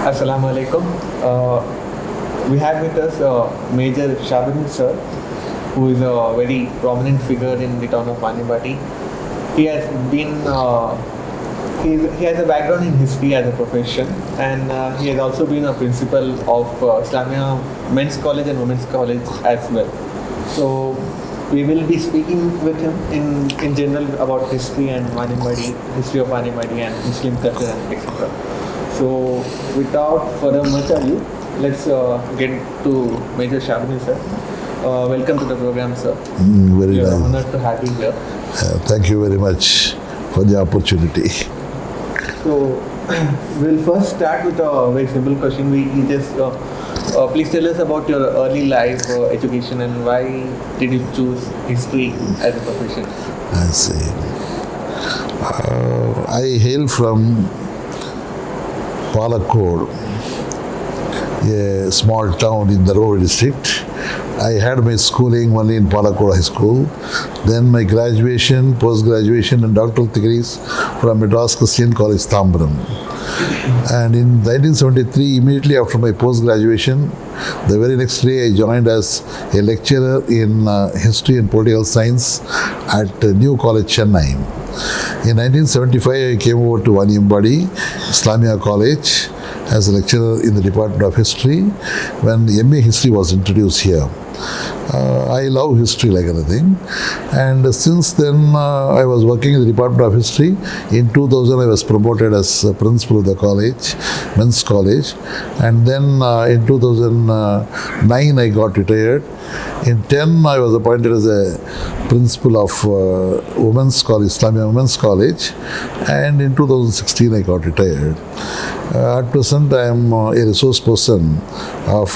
Assalamu alaikum. We have with us Major Shahbuddin sir, who is a very prominent figure in the town of Manibati. He has been he has a background in history as a profession, and he has also been a principal of Islamia Men's College and Women's College as well. So we will be speaking with him in general about history and Manimadi, history of Manimadi and Muslim culture and etc. So without further much ado, let's get to Major Shahbuddin sir. Welcome to the program, sir. Very We are nice. honored to have you here. Thank you very much for the opportunity. So we'll first start with a very simple question. We just please tell us about your early life, education, and why did you choose history as a profession? I see. I hail from Palakkad, a small town in the Rohde district. I had my schooling only in Palakkad High School. Then my graduation, post-graduation and doctoral degrees from Madras Christian College, Tambram. And in 1973, immediately after my post-graduation, the very next day I joined as a lecturer in history and political science at New College, Chennai. In 1975, I came over to Maniyambadi, Islamia College, as a lecturer in the Department of History when the MA History was introduced here. I love history like anything, and since then I was working in the Department of History. In 2000 I was promoted as principal of the college, men's college, and then in 2009 I got retired. In 10 I was appointed as a principal of women's college, Islamia Women's College, and in 2016 I got retired. At present I am a resource person of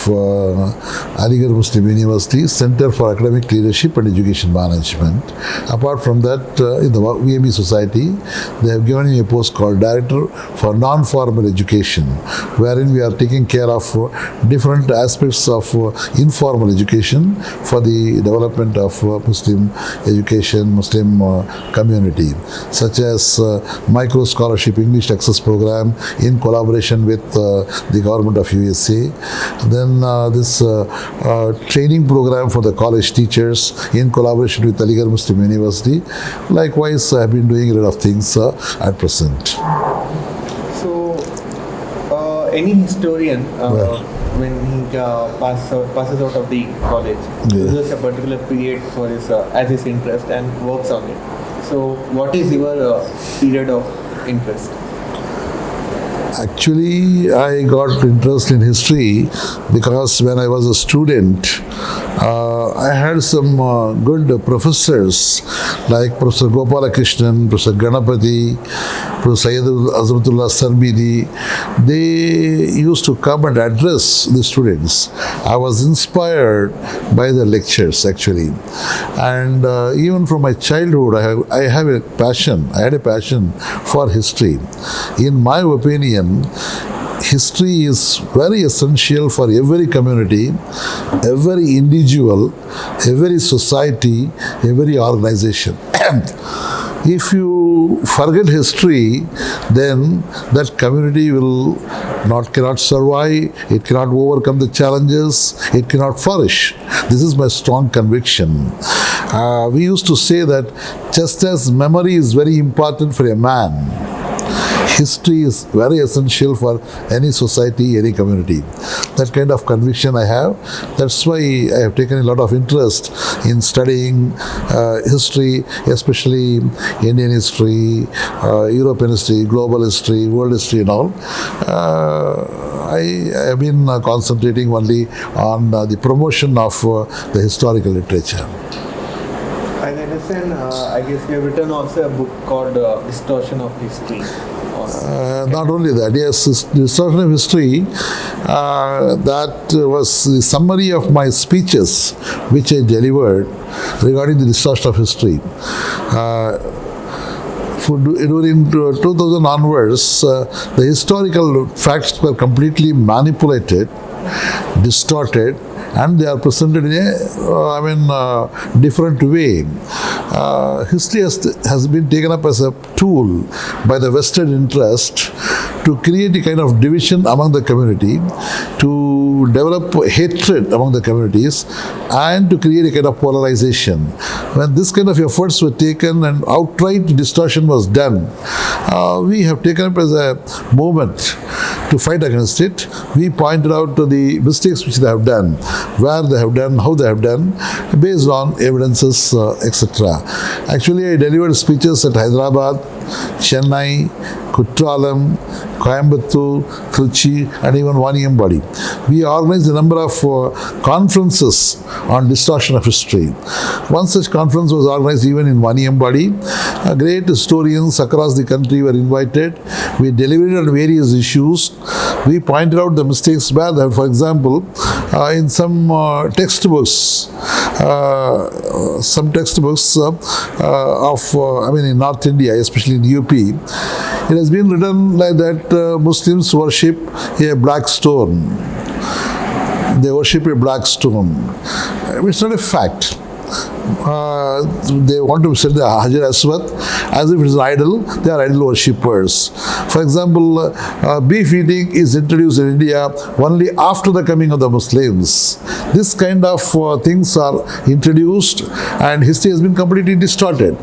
Aligarh Muslim University Center for Academic Leadership and Education Management. Apart from that, in the VME Society, they have given me a post called Director for Non-Formal Education, wherein we are taking care of different aspects of informal education for the development of Muslim education, Muslim community, such as micro scholarship English access program in collaboration with the government of USA. Then this training program for the college teachers in collaboration with Aligarh Muslim University. Likewise, I have been doing a lot of things at present. So any historian when he passes out of the college, uses a particular period for his as his interest and works on it. So what is your period of interest? Actually, I got interest in history because when I was a student, I had some good professors like Professor Gopalakrishnan, Professor Ganapati, Professor Sayyid Azmatullah Sarbidi. They used to come and address the students. I was inspired by the lectures actually, and even from my childhood, I had a passion for history. In my opinion, history is very essential for every community, every individual, every society, every organization. If you forget history, then that community cannot survive, it cannot overcome the challenges, it cannot flourish. This is my strong conviction. We used to say that just as memory is very important for a man, history is very essential for any society, any community. That kind of conviction I have. That's why I have taken a lot of interest in studying history, especially Indian history, European history, global history, world history and all. I have been concentrating only on the promotion of the historical literature. As I understand, I guess you have written also a book called Distortion of History. Not only that, yes, Distortion of History, that was the summary of my speeches which I delivered regarding the distortion of history. during 2000 onwards, the historical facts were completely manipulated, distorted, and they are presented in a different way. History has been taken up as a tool by the vested interest to create a kind of division among the community, to develop hatred among the communities, and to create a kind of polarization. When this kind of efforts were taken and outright distortion was done, we have taken up as a movement to fight against it. We pointed out to the mistakes which they have done, where they have done, how they have done, based on evidences, etc. Actually, I delivered speeches at Hyderabad, Chennai, Kuttalam, Coimbatore, Trichy, and even Vaniyambadi. We organized a number of conferences on distortion of history. One such conference was organized even in Vaniyambadi. Great historians across the country were invited. We deliberated on various issues. We pointed out the mistakes where, for example, in some textbooks in North India, especially in UP, it has been written like that Muslims worship a black stone. They worship a black stone. It's not a fact. They want to set the Hajar Aswad as if it's an idol. They are idol worshippers. For example, beef eating is introduced in India only after the coming of the Muslims. This kind of things are introduced, and history has been completely distorted.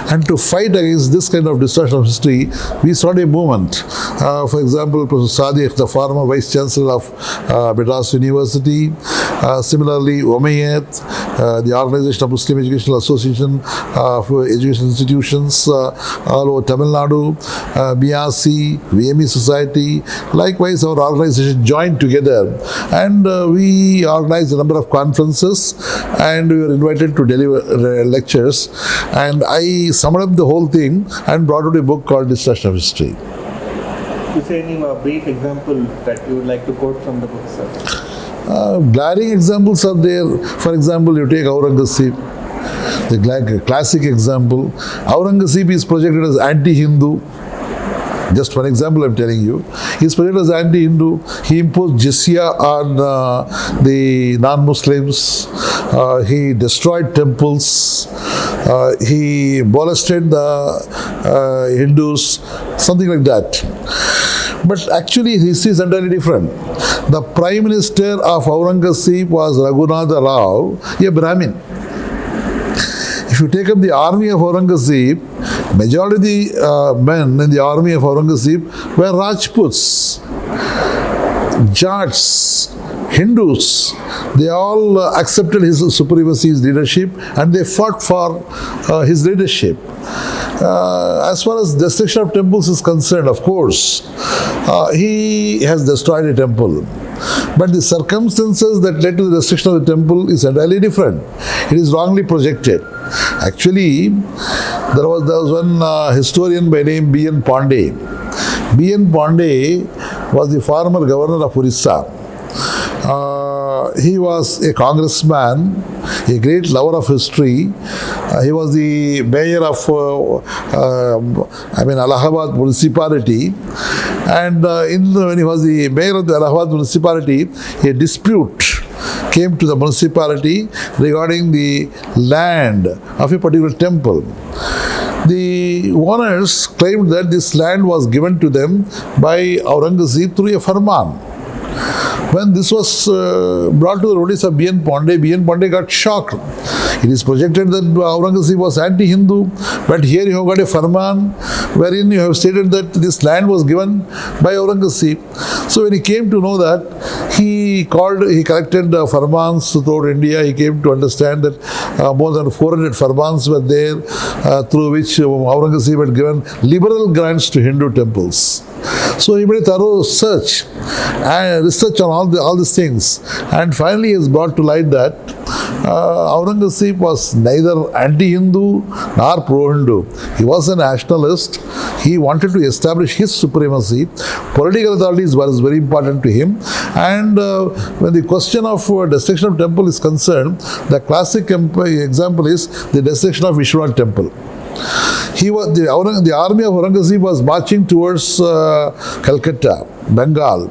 And to fight against this kind of distortion of history, we started a movement. For example, Professor Sadiq, the former Vice Chancellor of Madras University, similarly Umayyad, the Organization of Muslim Educational Association for Education Institutions all over Tamil Nadu, BRC, VME Society. Likewise, our organization joined together, and we organized a number of conferences, and we were invited to deliver lectures. And I summed up the whole thing and brought out a book called Distortion of History. Is there any brief example that you would like to quote from the book, sir? Glaring examples are there. For example, you take Aurangazeb, the classic example. Aurangazeb is projected as anti-Hindu. Just one example I'm telling you. He is projected as anti-Hindu. He imposed jizya on the non-Muslims. He destroyed temples. He molested the Hindus. Something like that. But actually, history is entirely different. The Prime Minister of Aurangazeb was Raghunatha Rao, a Brahmin. If you take up the army of Aurangazeb, majority of the men in the army of Aurangazeb were Rajputs, Jats, Hindus. They all accepted his supremacy, his leadership, and they fought for his leadership. As far as destruction of temples is concerned, of course, he has destroyed a temple. But the circumstances that led to the destruction of the temple is entirely different. It is wrongly projected. Actually, there was one historian by name B.N. Pandey. B.N. Pandey was the former governor of Orissa. He was a congressman, a great lover of history. He was the mayor of Allahabad municipality. And when he was the mayor of the Allahabad municipality, a dispute came to the municipality regarding the land of a particular temple. The owners claimed that this land was given to them by Aurangazeb through a farman. When this was brought to the notice of B.N. Pandey got shocked. It is projected that Aurangazeb was anti-Hindu, but here you have got a farman wherein you have stated that this land was given by Aurangazeb. So when he came to know that, he collected farmans throughout India. He came to understand that more than 400 farmans were there through which Aurangazeb had given liberal grants to Hindu temples. So he made a thorough search and research on all these things, and finally he has brought to light that Aurangazeb was neither anti-Hindu nor pro-Hindu. He was a nationalist. He wanted to establish his supremacy. Political authorities were very important to him. And when the question of destruction of temple is concerned, the classic example is the destruction of Vishwanath temple. The army of Aurangazeb was marching towards Calcutta, Bengal.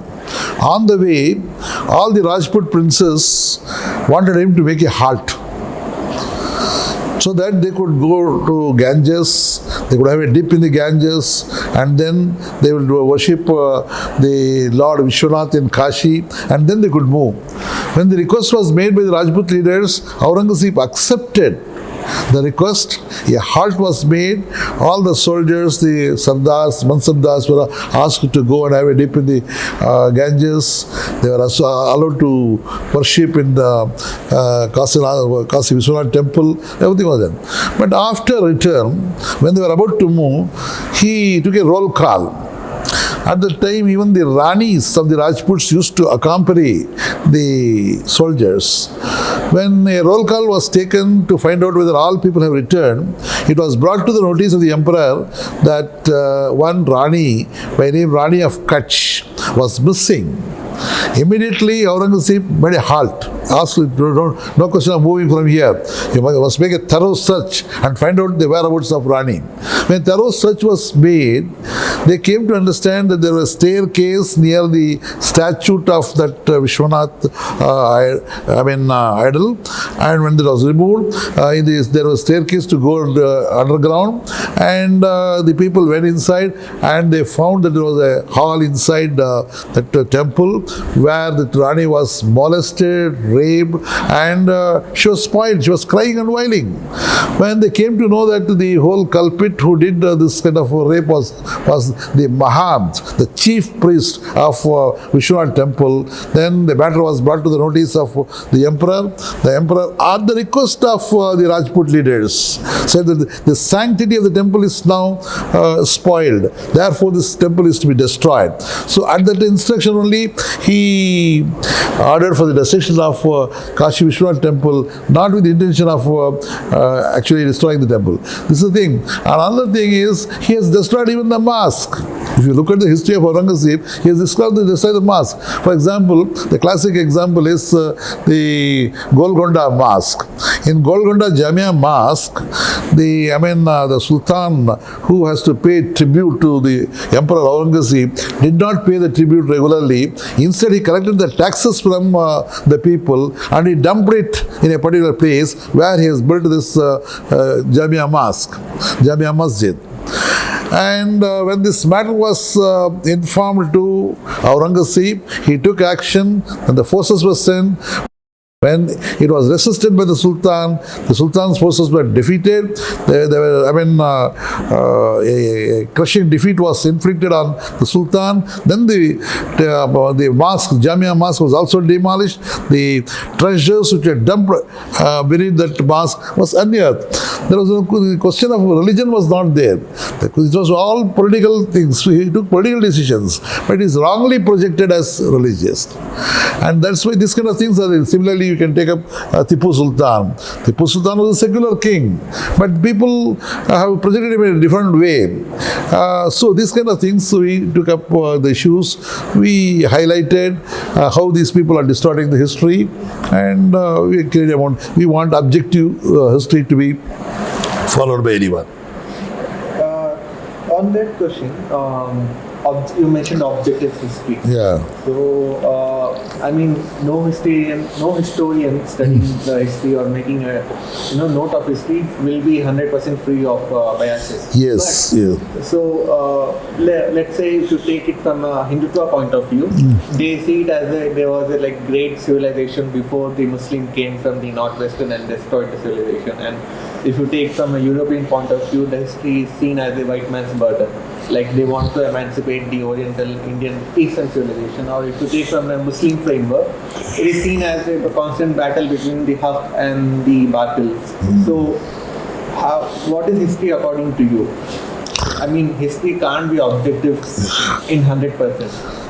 On the way, all the Rajput princes wanted him to make a halt, so that they could go to Ganges, they could have a dip in the Ganges, and then they would worship the Lord Vishwanath in Kashi, and then they could move. When the request was made by the Rajput leaders, Aurangzeb accepted the request. A halt was made. All the soldiers, the Sardars, Mansabdars were asked to go and have a dip in the Ganges. They were also allowed to worship in the Kasi Vishwanath temple. Everything was done. But after return, when they were about to move, he took a roll call. At the time, even the Ranis of the Rajputs used to accompany the soldiers. When a roll call was taken to find out whether all people have returned, it was brought to the notice of the emperor that one Rani, by name Rani of Kutch, was missing. Immediately, Aurangzeb made a halt. Asked, no question of moving from here. You must make a thorough search and find out the whereabouts of Rani. When thorough search was made, they came to understand that there was a staircase near the statue of that Vishwanath idol, and when it was removed, there was a staircase to go underground, and the people went inside, and they found that there was a hall inside that temple where the Rani was molested, raped, and she was spoiled. She was crying and wailing. When they came to know that the whole culprit who did this kind of rape was the Mahant, the chief priest of Vishwanath temple, then the matter was brought to the notice of the emperor. The emperor, at the request of the Rajput leaders, said that the sanctity of the temple is now spoiled. Therefore, this temple is to be destroyed. So, at that instruction only, he ordered for the destruction of Kashi Vishwanath temple, not with the intention of actually destroying the temple. This is the thing. Another thing is, he has destroyed even the mosque. If you look at the history of Aurangzeb, he has destroyed the mosque. For example, the classic example is the Golconda Mosque. In Golconda Jamia Mosque, the Sultan who has to pay tribute to the Emperor Aurangzeb did not pay the tribute regularly. Instead, he collected the taxes from the people and he dumped it in a particular place where he has built this Jamia Mosque, Jamia Masjid. And when this matter was informed to Aurangzeb, he took action and the forces were sent. When it was resisted by the Sultan's forces were defeated. A crushing defeat was inflicted on the Sultan. Then the mosque, Jamia Mosque, was also demolished. The treasures which were dumped beneath that mosque was unearthed. There was the question of religion was not there. It was all political things. He took political decisions, but it is wrongly projected as religious. And that's why these kind of things are there. Similarly, you can take up Tipu Sultan. Tipu Sultan was a secular king, but people have projected him in a different way. So these kind of things, we took up the issues. We highlighted how these people are distorting the history, and we want objective history to be followed by anyone. On that question, you mentioned objective history. Yeah. So, no historian studying the history or making a note of history will be 100% free of biases. Yes. But, yeah. So, let's say if you take it from a Hindutva point of view, they see it as there was a great civilization before the Muslim came from the northwestern and destroyed the civilization. And if you take from a European point of view, the history is seen as a white man's burden. Like they want to emancipate the Oriental, Indian, Eastern civilization. Or if you take from a Muslim framework, it is seen as a constant battle between the Haqq and the Batil. So, what is history according to you? History can't be objective in 100%.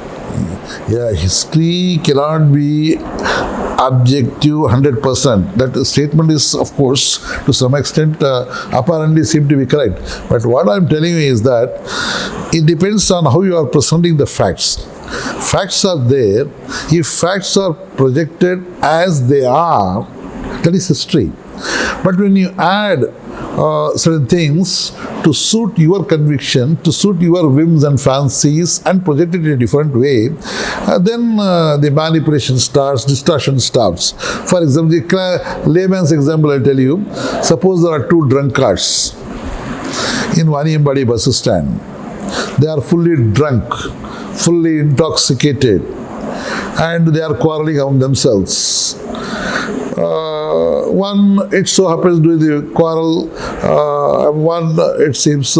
Yeah, history cannot be objective 100%. That statement is, of course, to some extent, apparently seem to be correct. But what I'm telling you is that it depends on how you are presenting the facts. Facts are there. If facts are projected as they are, that is history. But when you add certain things to suit your conviction, to suit your whims and fancies, and project it in a different way, then the manipulation starts, distortion starts. For example, the layman's example I tell you, suppose there are two drunkards in Vaniyambadi bus stand. They are fully drunk, fully intoxicated, and they are quarreling among themselves. One, it so happens during the quarrel, one, it seems,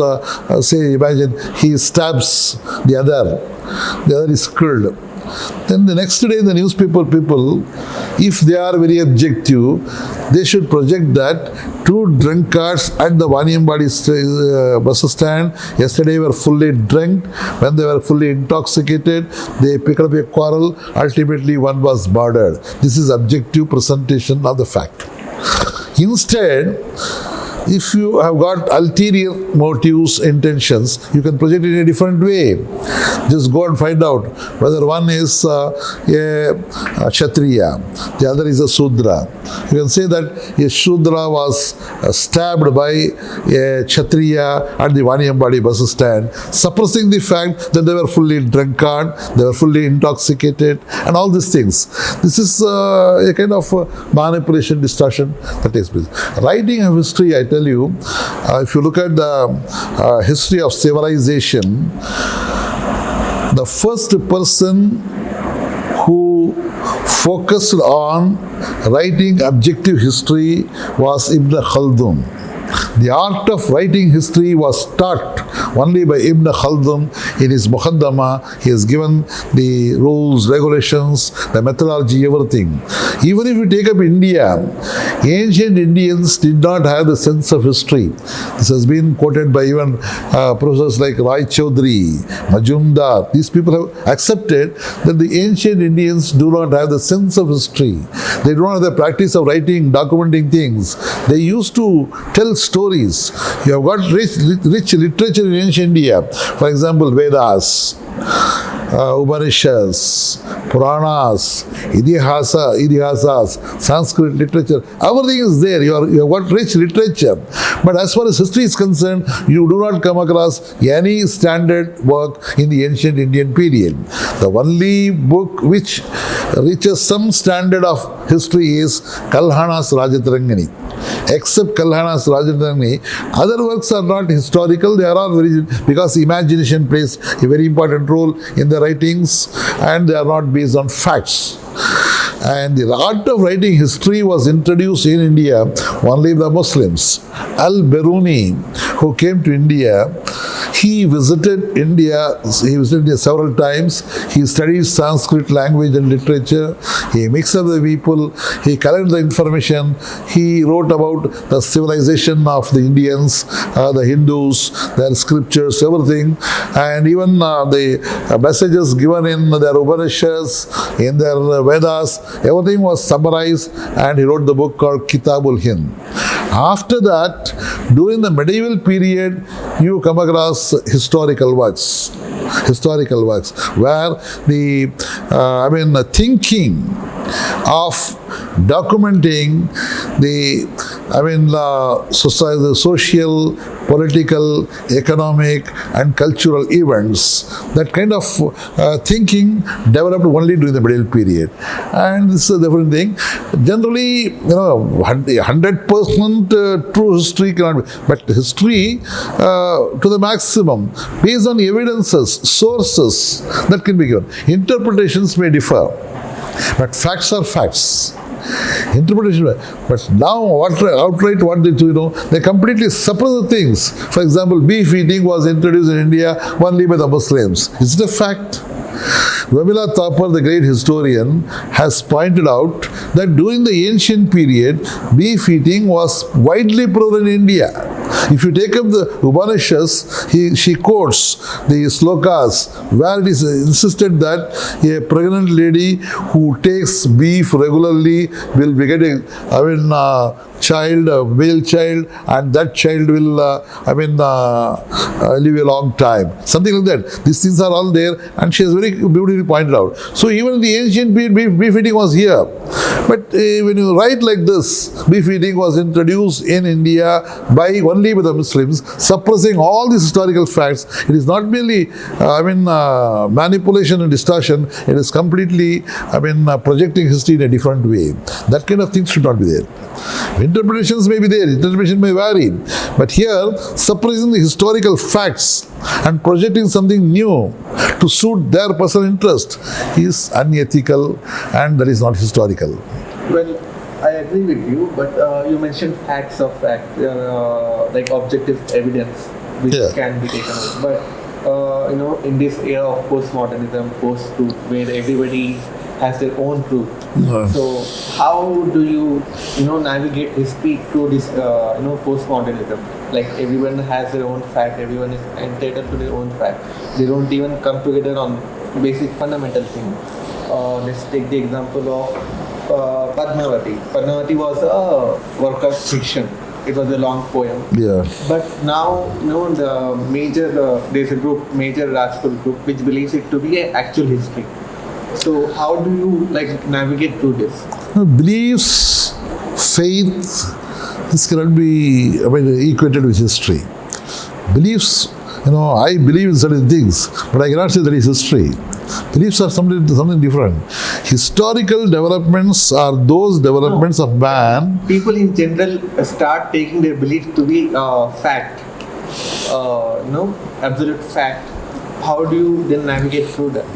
say, imagine, he stabs the other is killed. Then the next day in the newspaper, people, if they are very objective, they should project that two drunkards at the Vaniyambadi bus stand yesterday were fully drunk. When they were fully intoxicated, they picked up a quarrel. Ultimately, one was murdered. This is objective presentation of the fact. Instead, if you have got ulterior motives, intentions, you can project it in a different way. Just go and find out whether one is a Kshatriya, the other is a Sudra. You can say that a Sudra was stabbed by a Kshatriya at the Vaniyambadi bus stand, suppressing the fact that they were fully drunkard, they were fully intoxicated, and all these things. This is a kind of manipulation, distortion that takes place. Writing of history, I tell you, if you look at the history of civilization, the first person who focused on writing objective history was Ibn Khaldun. The art of writing history was taught only by Ibn Khaldun in his Muqaddama. He has given the rules, regulations, the methodology, everything. Even if you take up India, ancient Indians did not have the sense of history. This has been quoted by even professors like Rai Chaudhary, Majumdar. These people have accepted that the ancient Indians do not have the sense of history. They do not have the practice of writing, documenting things. They used to tell stories. You have got rich literature in ancient India. For example, Vedas, Upanishads, Puranas, Idihasas, Sanskrit literature. Everything is there. You have got rich literature. But as far as history is concerned, you do not come across any standard work in the ancient Indian period. The only book which reaches some standard of history is Kalhana's Rajatarangani. Except Kalhana's Rajatarangani, other works are not historical, they are all very, because imagination plays a very important role in the writings, and they are not based on facts. And the art of writing history was introduced in India only by the Muslims. Al-Biruni, who came to India, he visited India several times. He studied Sanskrit language and literature. He mixed up the people. He collected the information. He wrote about the civilization of the Indians, the Hindus, their scriptures, everything. And even the messages given in their Upanishads, in their Vedas, everything was summarized, and he wrote the book called Kitabul Hind. After that, during the medieval period, you come across historical works where the thinking of documenting the society, the social, political, economic, and cultural events. That kind of thinking developed only during the medieval period, and this is a different thing. Generally, 100% true history cannot be, but history to the maximum, based on evidences, sources that can be given. Interpretations may differ, but facts are facts. Interpretation, but now outright what they do, they completely suppress the things. For example, beef eating was introduced in India only by the Muslims. Is it a fact? Ramila Thapar, the great historian, has pointed out that during the ancient period, beef eating was widely prevalent in India. If you take up the Upanishads, she quotes the slokas where it is insisted that a pregnant lady who takes beef regularly will be getting child, a male child, and that child will live a long time. Something like that. These things are all there, and she has very beautifully pointed out. So even in the ancient period, beef eating was here. But But when you write like this, beef eating was introduced in India only by the Muslims, suppressing all these historical facts. It is not merely, manipulation and distortion. It is completely, projecting history in a different way. That kind of things should not be there. Interpretations may be there, interpretation may vary, but here suppressing the historical facts and projecting something new to suit their personal interest is unethical, and that is not historical. Well, I agree with you, but you mentioned facts of fact, like objective evidence, which can be taken out. But in this era of postmodernism, post-truth, where everybody has their own truth. So how do you navigate history through this postmodernism? Like everyone has their own fact, everyone is entitled to their own fact. They don't even come together on basic fundamental things. Let's take the example of Padmavati. Padmavati was a work of fiction. It was a long poem. Yeah. But now, the major there's a group, major Rajput group, which believes it to be an actual history. So how do you navigate through this? Beliefs, faith, this cannot be equated with history. Beliefs, I believe in certain things, but I cannot say that is history. Beliefs are something different. Historical developments are those developments of man. People in general start taking their belief to be fact, absolute fact. How do you then navigate through that?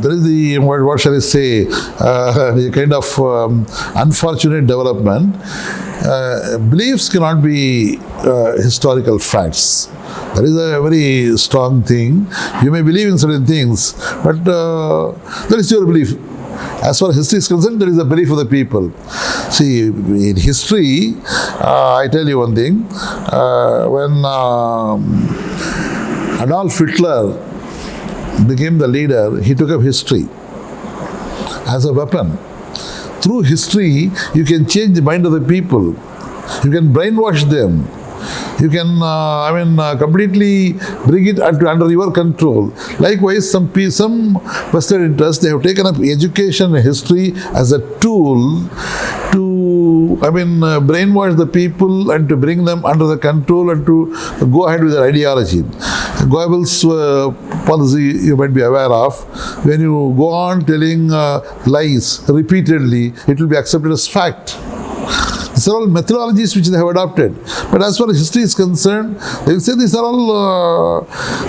There is the, what shall I say, the kind of unfortunate development. Beliefs cannot be historical facts. That is a very strong thing. You may believe in certain things, but that is your belief. As far as history is concerned, there is a belief of the people. See, in history, I tell you one thing. When Adolf Hitler became the leader, he took up history as a weapon. Through history, you can change the mind of the people. You can brainwash them. You can, completely bring it under your control. Likewise, some vested interests, they have taken up education and history as a tool to, brainwash the people and to bring them under the control and to go ahead with their ideology. Goebbels' policy you might be aware of. When you go on telling lies repeatedly, it will be accepted as fact. These are all methodologies which they have adopted. But as far as history is concerned, they will say these are all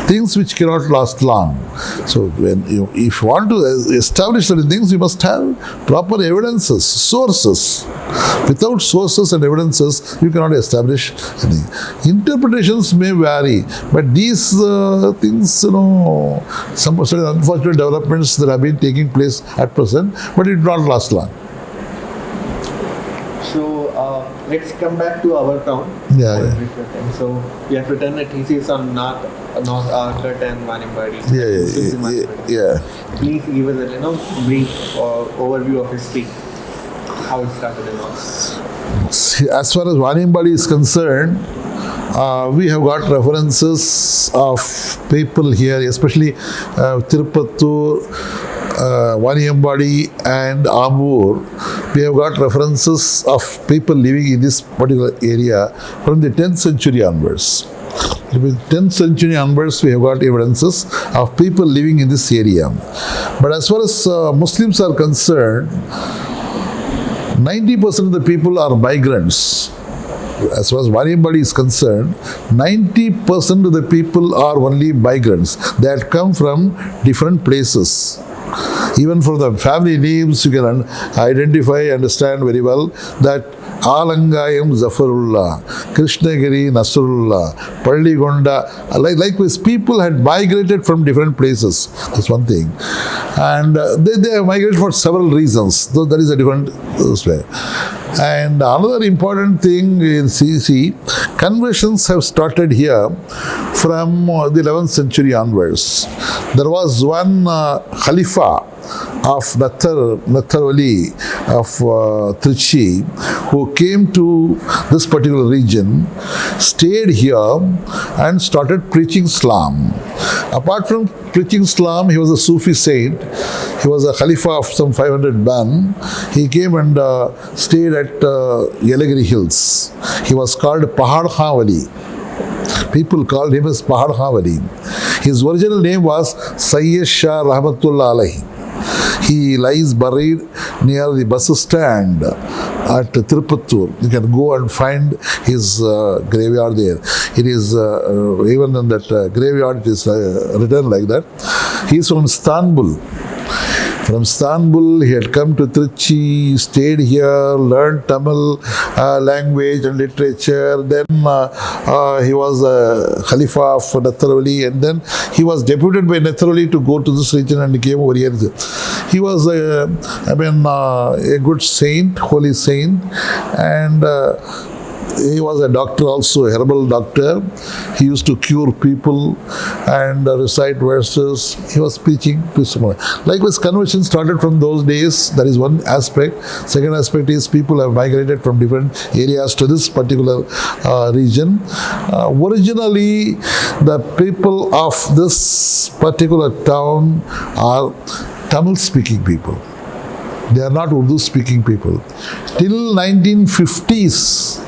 things which cannot last long. So if you want to establish certain things, you must have proper evidences, sources. Without sources and evidences, you cannot establish anything. Interpretations may vary, but these things, some certain unfortunate developments that have been taking place at present, but it will not last long. Let's come back to our town. Yeah. So we have written a thesis on North Arcot and Manimbadi. Yeah. Please give us a brief overview of history, how it started and all. As far as Manimbadi is concerned, we have got references of people here, especially Tirupattur, Vaniyambadi and Ambur. We have got references of people living in this particular area from the 10th century onwards. From the 10th century onwards, we have got evidences of people living in this area. But as far as Muslims are concerned, 90% of the people are migrants. As far as Vaniyambadi is concerned, 90% of the people are only migrants. They had come from different places. Even from the family names, you can identify, understand very well that Alangayam Zafarullah, Krishnagiri Nasrullah, Palligonda, likewise people had migrated from different places. That's one thing. And they have migrated for several reasons, though that is a different way. And another important thing in CC, conversions have started here from the 11th century onwards. There was one Khalifa of Natharwali of Trichy, who came to this particular region, stayed here and started preaching Islam. Apart from preaching Islam, he was a Sufi saint. He was a Khalifa of some 500 men. He came and stayed at Yelagiri Hills. He was called Pahad Khan Wali. People called him as Pahad Khan Wali. His original name was Sayyid Shah Rahmatullah Alayhi. He lies buried near the bus stand at Tirupattur. You can go and find his graveyard there. It is, even in that graveyard, it is written like that. He is from Istanbul. From Istanbul, he had come to Trichy, stayed here, learned Tamil language and literature. Then he was a Khalifa of Natharwali, and then he was deputed by Natharwali to go to this region, and he came over here. He was a good saint, holy saint, and he was a doctor also, a herbal doctor. He used to cure people and recite verses. He was preaching to someone. Likewise, conversion started from those days. That is one aspect. Second aspect is people have migrated from different areas to this particular region. Originally, the people of this particular town are Tamil-speaking people. They are not Urdu-speaking people. Till 1950s,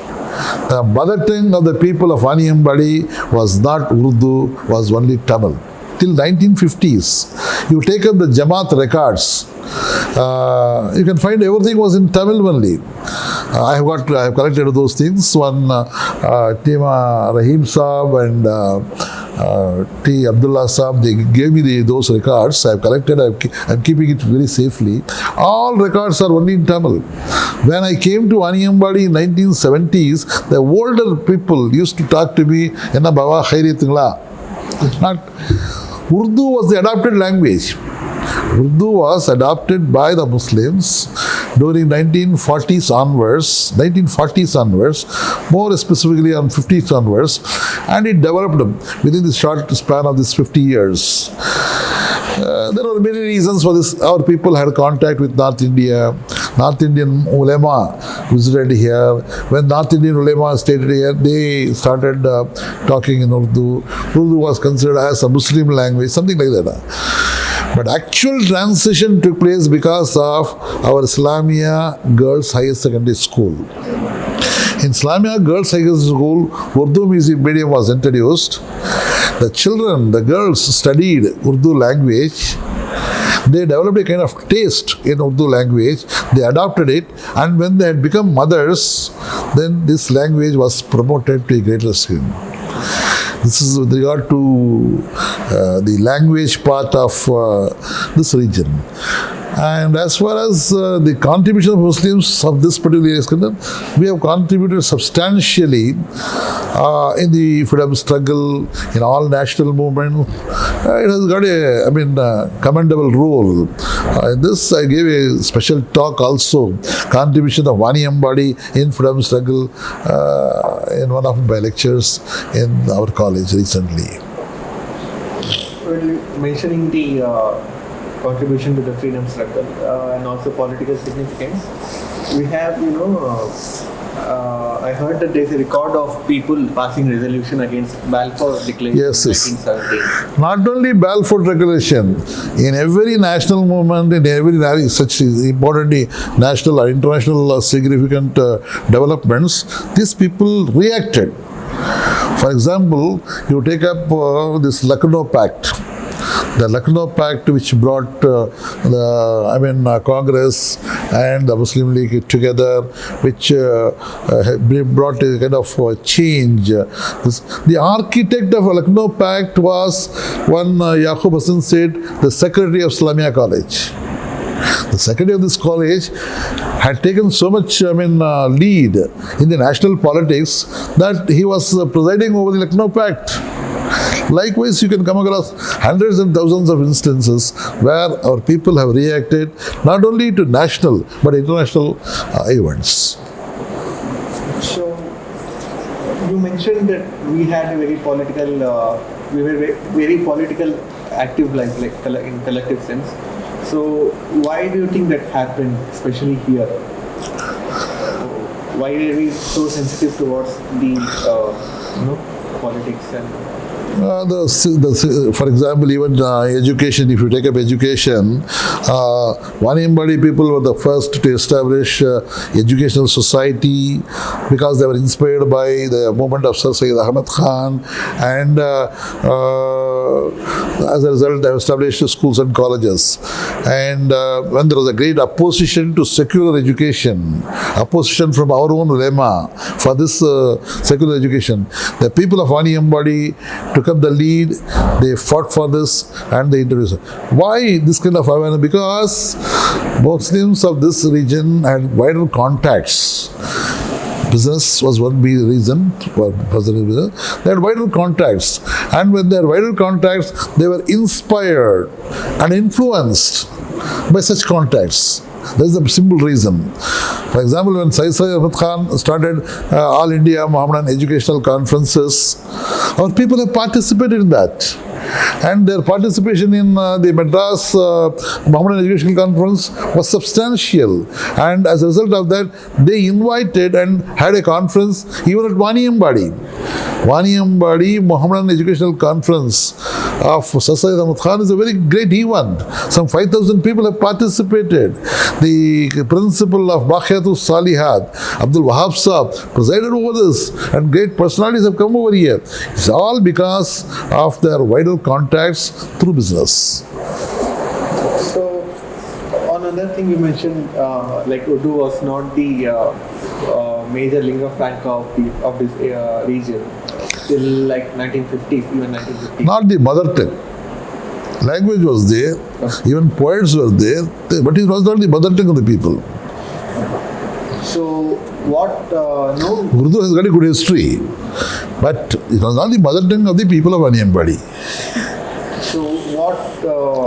the mother tongue of the people of Aniyambadi was not Urdu, was only Tamil. Till 1950s. You take up the Jamaat records, you can find everything was in Tamil only. I have collected those things. One Tima Rahim Saab and T. Abdullah Saab, they gave me those records. I have collected, I am keeping it very safely. All records are only in Tamil. When I came to Aniyambadi in 1970s, the older people used to talk to me, Enna Baba Khairiyatungla. Not Urdu was the adopted language. Urdu was adopted by the Muslims during 1940s onwards, more specifically on 50s onwards, and it developed within the short span of this 50 years. There were many reasons for this. Our people had contact with North India. North Indian ulema visited here. When North Indian ulema stayed here, they started talking in Urdu. Urdu was considered as a Muslim language, something like that. But actual transition took place because of our Islamia Girls Higher Secondary School. In Islamia Girls Higher Secondary School, Urdu medium was introduced. The children, the girls studied Urdu language. They developed a kind of taste in Urdu language. They adopted it, and when they had become mothers, then this language was promoted to a greater extent. This is with regard to the language part of this region. And as far as the contribution of Muslims of this particular area is concerned, we have contributed substantially in the freedom struggle, in all national movement. It has got a, commendable role. In this, I gave a special talk also, contribution of Aniyambadi in freedom struggle in one of my lectures in our college recently. Mentioning the contribution to the freedom struggle and also political significance, we have, I heard that there is a record of people passing resolution against Balfour Declaration in 1917. Not only Balfour Declaration, in every national movement, in every such important national or international significant developments, these people reacted. For example, you take up this Lucknow Pact. The Lucknow Pact, which brought Congress and the Muslim League together, which brought a kind of change. The architect of Lucknow Pact was one Yaqub Hassan said, the secretary of Islamia College. The secretary of this college had taken so much lead in the national politics that he was presiding over the Lucknow Pact. Likewise, you can come across hundreds and thousands of instances where our people have reacted not only to national but international events. So, you mentioned that we had a very political, we were very political active life, like in collective sense. So why do you think that happened, especially here? Why are we so sensitive towards the politics and? For example, even education, if you take up education, Vaniyambadi people were the first to establish educational society because they were inspired by the movement of Sir Syed Ahmad Khan, and as a result they have established schools and colleges. And when there was a great opposition to secular education, opposition from our own ulema for this secular education, the people of Vaniyambadi took up the lead, they fought for this and they introduced it. Why this kind of awareness? Because Muslims of this region had wider contacts. Business was one big reason for business. They had wider contacts, and when they had wider contacts, they were inspired and influenced by such contacts. That's the simple reason. For example, when Syed Ahmad Khan started All India Mohammedan Educational Conferences, our people have participated in that. And their participation in the Madras Mohammedan Educational Conference was substantial. And as a result of that, they invited and had a conference even at Vaniyambadi. Vaniyambadi Mohammedan Educational Conference of Syed Ahmad Khan is a very great event. Some 5,000 people have participated. The principal of Baqiyatul Salihat, Abdul Wahab Sahib, presided over this, and great personalities have come over here. It's all because of their wider contacts through business. So, on another thing you mentioned, like Urdu was not the major lingua franca of this region till like 1950s, even 1950s. Not the mother tongue. Language was there, even poets were there, but it was not the mother tongue of the people. So, what? No. Urdu has got a good history, but it was not the mother tongue of the people of Vaniyambadi. So, what?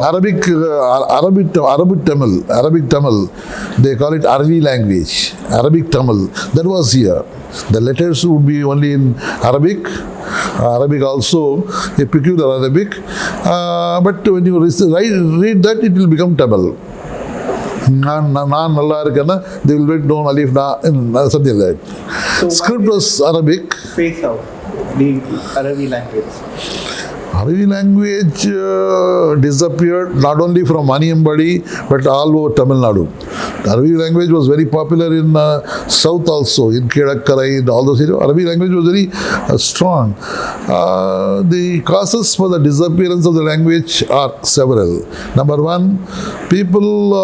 Arabic Tamil, they call it Arabi language, Arabic Tamil, that was here. The letters would be only in Arabic. Arabic also, a peculiar Arabic, but when you read that, it will become Tamil. They will write down alif na, something like that. So script was Arabic. Face out the Arabic language. Arabic language disappeared not only from Vaniyambadi but all over Tamil Nadu. The Arabic language was very popular in south also, in Kedakkarai and all those areas. Arabic language was very strong. The causes for the disappearance of the language are several. Number one, people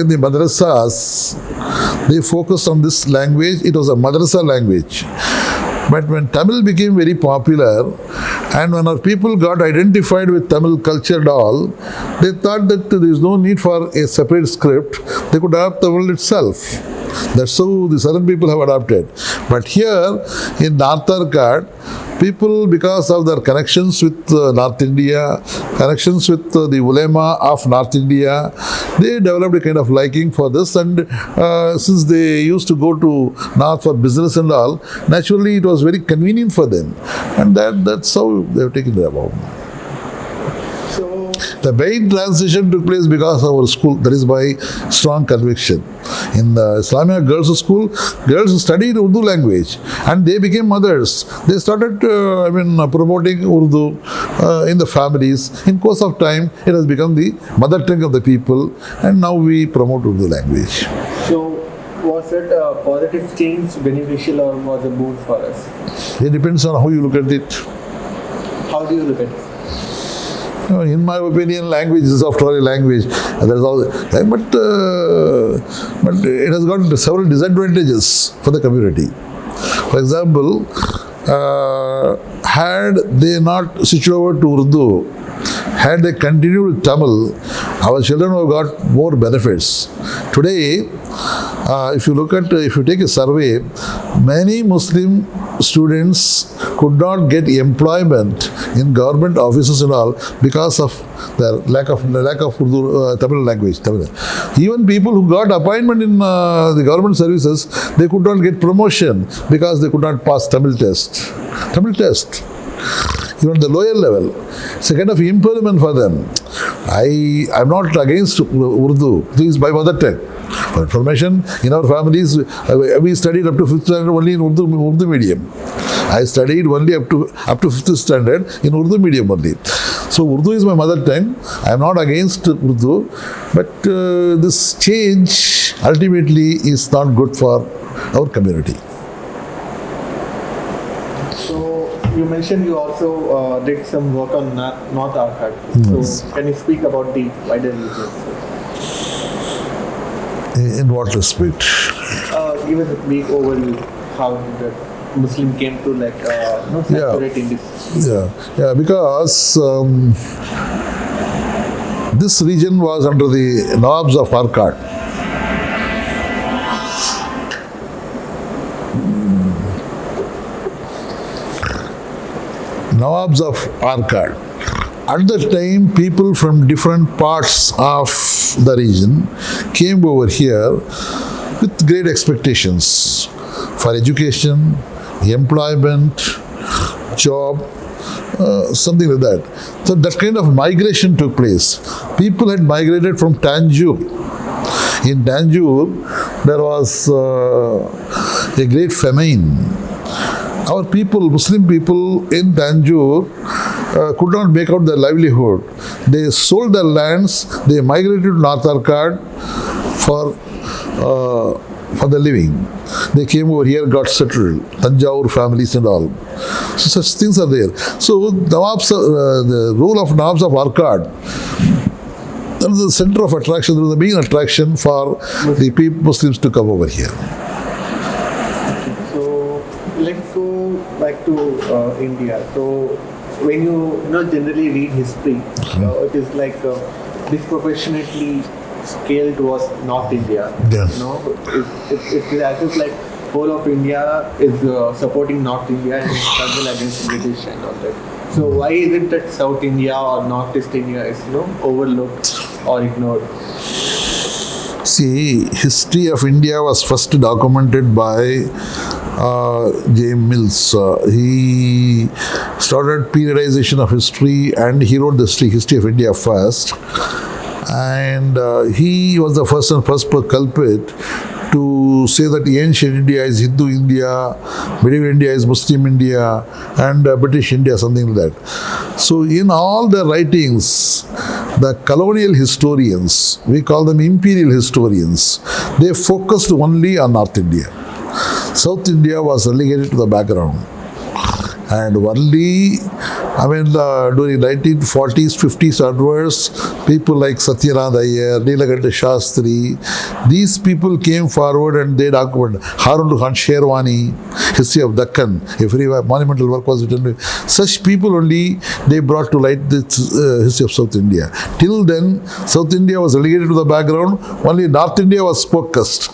in the madrasas, they focused on this language. It was a madrasa language. But when Tamil became very popular, and when our people got identified with Tamil culture and all, they thought that there is no need for a separate script. They could adopt the world itself. That's how the southern people have adopted. But here in North Arcot, people, because of their connections with North India, connections with the ulema of North India, they developed a kind of liking for this, and since they used to go to North for business and all, naturally it was very convenient for them, and that's how they have taken it about. So, The main transition took place because of our school. That is my strong conviction. In the Islamic girls' school, girls studied Urdu language and they became mothers. They started promoting Urdu in the families. In course of time, it has become the mother tongue of the people, and now we promote Urdu language. so was it a positive change, beneficial, or was it a boon for us? It depends on how you look at it. How do you look at it? In my opinion, language is after all a language. There is all, but it has got several disadvantages for the community. For example, had they not switched over to Urdu, had they continued with Tamil, our children would have got more benefits. Today, if you take a survey, many Muslim students could not get employment in government offices and all because of their lack of Urdu, Tamil language. Even people who got appointment in the government services, they could not get promotion because they could not pass Tamil test. even the lower level. It's a kind of impediment for them. I'm not against Urdu. This is my mother tongue. For information, in our families, we studied up to 5th standard only in Urdu medium. I studied only up to 5th standard in Urdu medium only. So Urdu is my mother tongue. I am not against Urdu, but this change ultimately is not good for our community. So you mentioned you also did some work on North Arcade. So can you speak about the wider region? In what respect? Give us a brief overview how the Muslim came to saturate in this. Yeah, because this region was under the Nawabs of Arcade. Nawabs of Arcade. At that time, people from different parts of the region came over here with great expectations for education, employment, job, something like that. So that kind of migration took place. People had migrated from Tanjore. In Tanjore, there was a great famine. Our people, Muslim people in Tanjore, could not make out their livelihood. They sold their lands, they migrated to North Arcade for the living. They came over here, got settled, Tanjore families and all. So such things are there. So the role of Nawabs of Arcade, that was the center of attraction, that was the main attraction for the Muslims to come over here. So let's go back to India. So when you generally read history, it is like disproportionately scaled towards North India. Yes. It is as if like whole of India is supporting North India and struggle against British and all that. So why is it that South India or Northeast India is overlooked or ignored? See, history of India was first documented by James Mills. He started periodization of history and he wrote the history of India first. And he was the first culprit to say that ancient India is Hindu India, medieval India is Muslim India, and British India, something like that. So in all the writings, the colonial historians, we call them imperial historians, they focused only on North India. South India was relegated to the background. And only, during 1940s, 50s onwards, people like Satyanarayana Iyer, Nilakanta Shastri, these people came forward and they documented. Harun Khan Sherwani, History of Deccan, a very monumental work was written. Such people only, they brought to light the history of South India. Till then, South India was relegated to the background, only North India was focused.